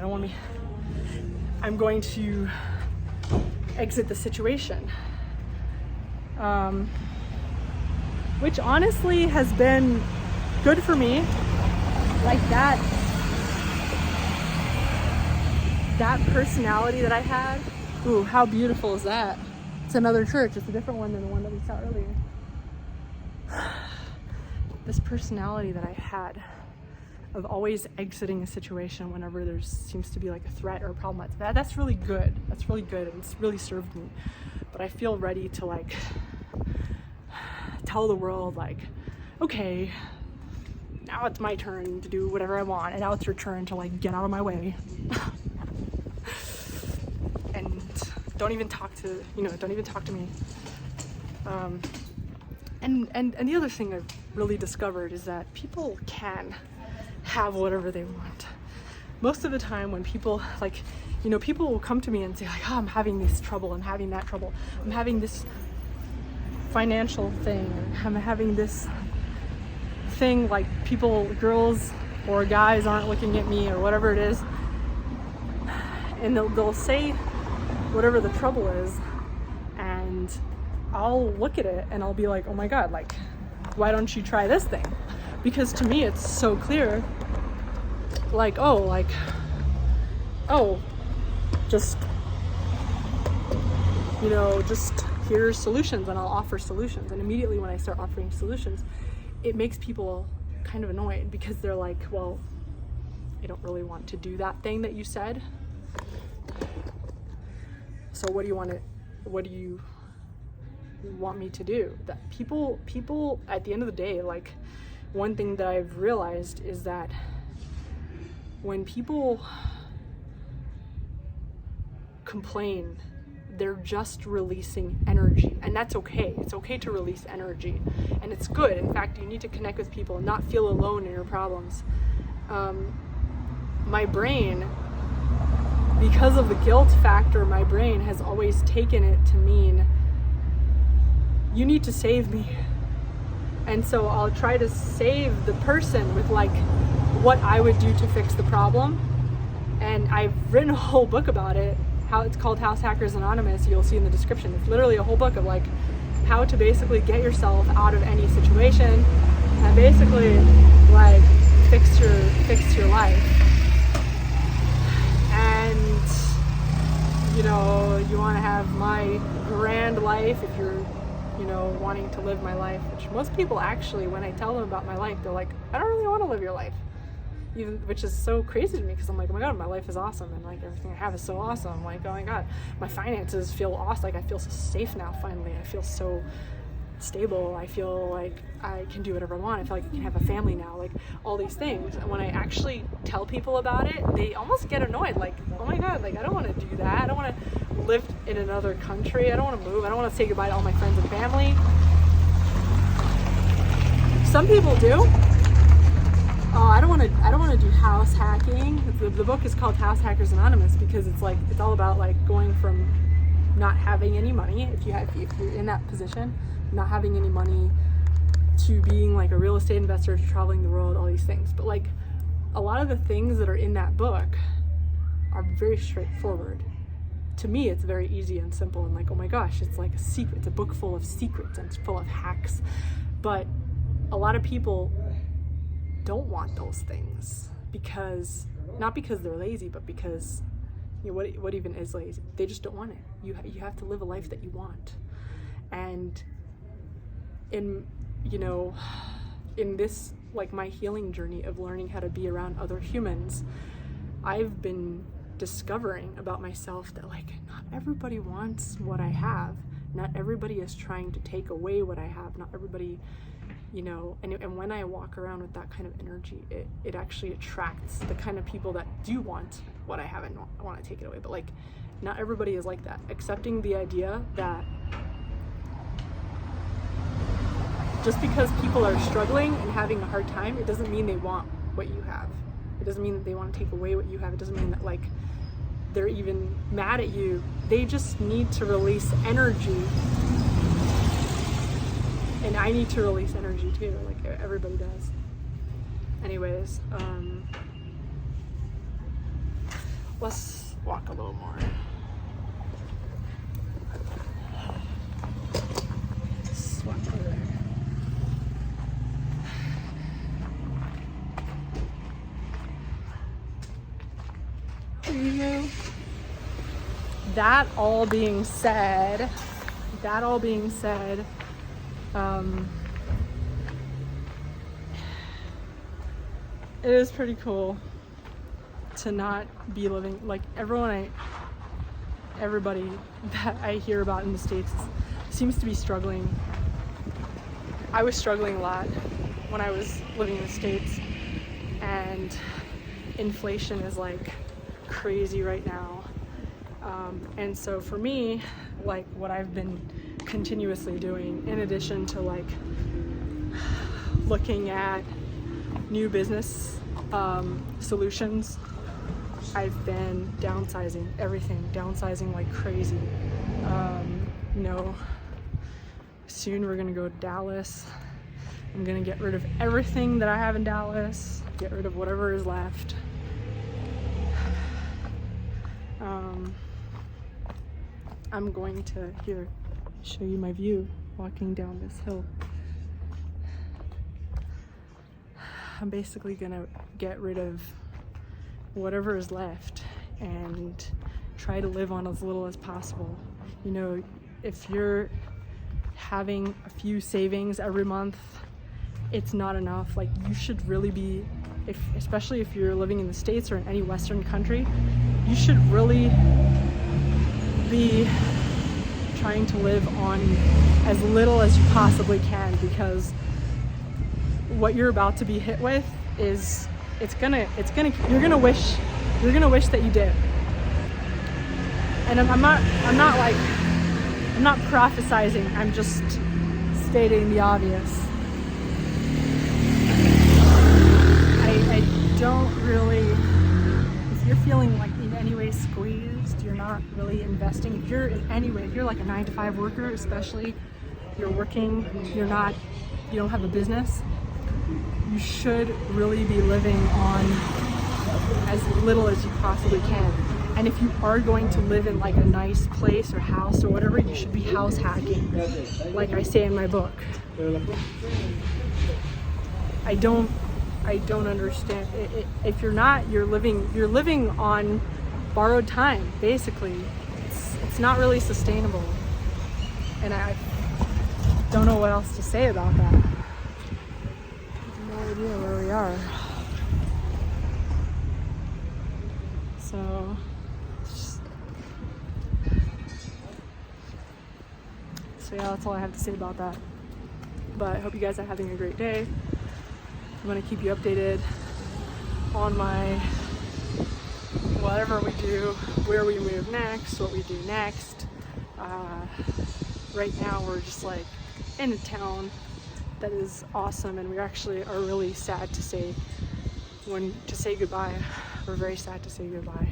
I'm going to exit the situation. Which honestly has been good for me. Like that personality that I had. Ooh, how beautiful is that? It's another church. It's a different one than the one that we saw earlier. This personality that I had of always exiting a situation whenever there seems to be like a threat or a problem, that's really good. That's really good, and it's really served me. But I feel ready to like tell the world, like, okay, now it's my turn to do whatever I want, and now it's your turn to like get out of my way. And don't even talk to me. And the other thing I've really discovered is that people can have whatever they want. Most of the time when people, like, you know, people will come to me and say, like, oh, I'm having this trouble, I'm having that trouble, I'm having this financial thing, I'm having this thing, like girls or guys aren't looking at me or whatever it is. And they'll say whatever the trouble is, and I'll look at it and I'll be like, oh my God, like, why don't you try this thing? Because to me it's so clear, just here's solutions, and I'll offer solutions. And immediately when I start offering solutions, it makes people kind of annoyed, because they're like, well, I don't really want to do that thing that you said. So what do you want me to do? That people at the end of the day, like, one thing that I've realized is that when people complain, they're just releasing energy, and that's okay. It's okay to release energy, and it's good. In fact, you need to connect with people and not feel alone in your problems. My brain, because of the guilt factor, my brain has always taken it to mean, you need to save me. And so I'll try to save the person with like what I would do to fix the problem. And I've written a whole book about it. It's called House Hackers Anonymous. You'll see in the description. It's literally a whole book of like how to basically get yourself out of any situation and basically like fix your life. And you want to have my grand life if you're wanting to live my life, which most people actually, when I tell them about my life, they're like, I don't really want to live your life. Even, which is so crazy to me, because I'm like, oh my God, my life is awesome, and like everything I have is so awesome. I'm like, oh my God, my finances feel awesome. Like, I feel so safe now, finally. I feel so stable. I feel like I can do whatever I want. I feel like I can have a family now, like all these things. And when I actually tell people about it, they almost get annoyed, like, oh my God, like I don't want to do that. I don't want to live in another country. I don't want to move. I don't want to say goodbye to all my friends and family. Some people do. I don't want to do house hacking. The book is called House Hackers Anonymous because it's all about like going from not having any money, if you're in that position, not having any money, to being like a real estate investor, to traveling the world, all these things. But like a lot of the things that are in that book are very straightforward. To me, it's very easy and simple, and like, oh my gosh, it's like a secret. It's a book full of secrets and it's full of hacks. But a lot of people don't want those things not because they're lazy, but because, you know, what even is lazy? They just don't want it. You have to live a life that you want. And in this, like, my healing journey of learning how to be around other humans, I've been discovering about myself that like not everybody wants what I have. Not everybody is trying to take away what I have. Not everybody, you know, and when I walk around with that kind of energy, it actually attracts the kind of people that do want what I have and want to take it away. But like, not everybody is like that. Accepting the idea that just because people are struggling and having a hard time, it doesn't mean they want what you have. It doesn't mean that they want to take away what you have. It doesn't mean that like they're even mad at you. They just need to release energy. And I need to release energy too, like everybody does. Anyways, let's walk a little more. Let's walk over there. There you go. That all being said, it is pretty cool to not be living like everybody that I hear about in the States seems to be struggling. I was struggling a lot when I was living in the States, and inflation is like crazy right now. And so for me, like what I've been continuously doing, in addition to like looking at new business solutions, I've been downsizing everything, downsizing like crazy. You know, soon we're gonna go to Dallas. I'm gonna get rid of everything that I have in Dallas, get rid of whatever is left. I'm going to show you my view walking down this hill. I'm basically gonna get rid of whatever is left and try to live on as little as possible. You know, if you're having a few savings every month, it's not enough. Like, you should really be, especially if you're living in the States or in any Western country, you should really be trying to live on as little as you possibly can, because what you're about to be hit with is you're gonna wish that you did. And I'm not prophesizing, I'm just stating the obvious. I don't really, if you're feeling like in any way squeezed, you're not really investing. If you're like a 9-to-5 worker, especially, you're working, you don't have a business, you should really be living on as little as you possibly can. And if you are going to live in like a nice place or house or whatever, you should be house hacking, like I say in my book. I don't understand. If you're not, you're living on borrowed time, basically. It's not really sustainable. And I don't know what else to say about that. I have no idea where we are. So yeah, that's all I have to say about that. but I hope you guys are having a great day. I'm gonna keep you updated on my whatever we do, where we move next, what we do next. Right now we're just like in a town that is awesome, and we actually are really sad to say goodbye. We're very sad to say goodbye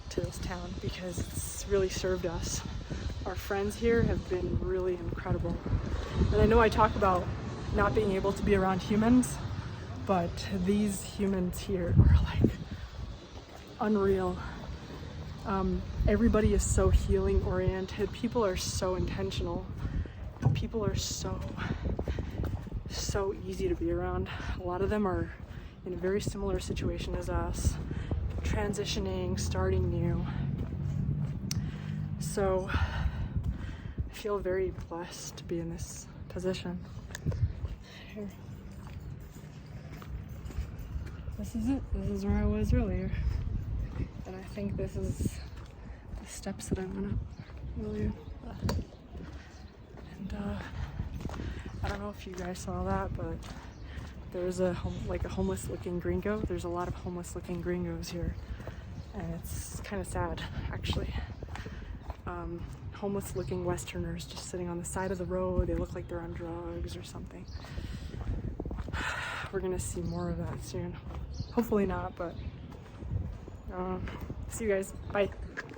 to this town because it's really served us. Our friends here have been really incredible. And I know I talk about not being able to be around humans, but these humans here are like unreal. Everybody is so healing oriented. People are so intentional. People are so easy to be around. A lot of them are in a very similar situation as us, transitioning, starting new. So I feel very blessed to be in this position. Here. This is it. This is where I was earlier. And I think this is the steps that I went up earlier. And I don't know if you guys saw that, but there was a homeless looking gringo. There's a lot of homeless looking gringos here. And it's kind of sad, actually. Homeless looking Westerners just sitting on the side of the road. They look like they're on drugs or something. We're gonna see more of that soon. Hopefully not, but see you guys. Bye.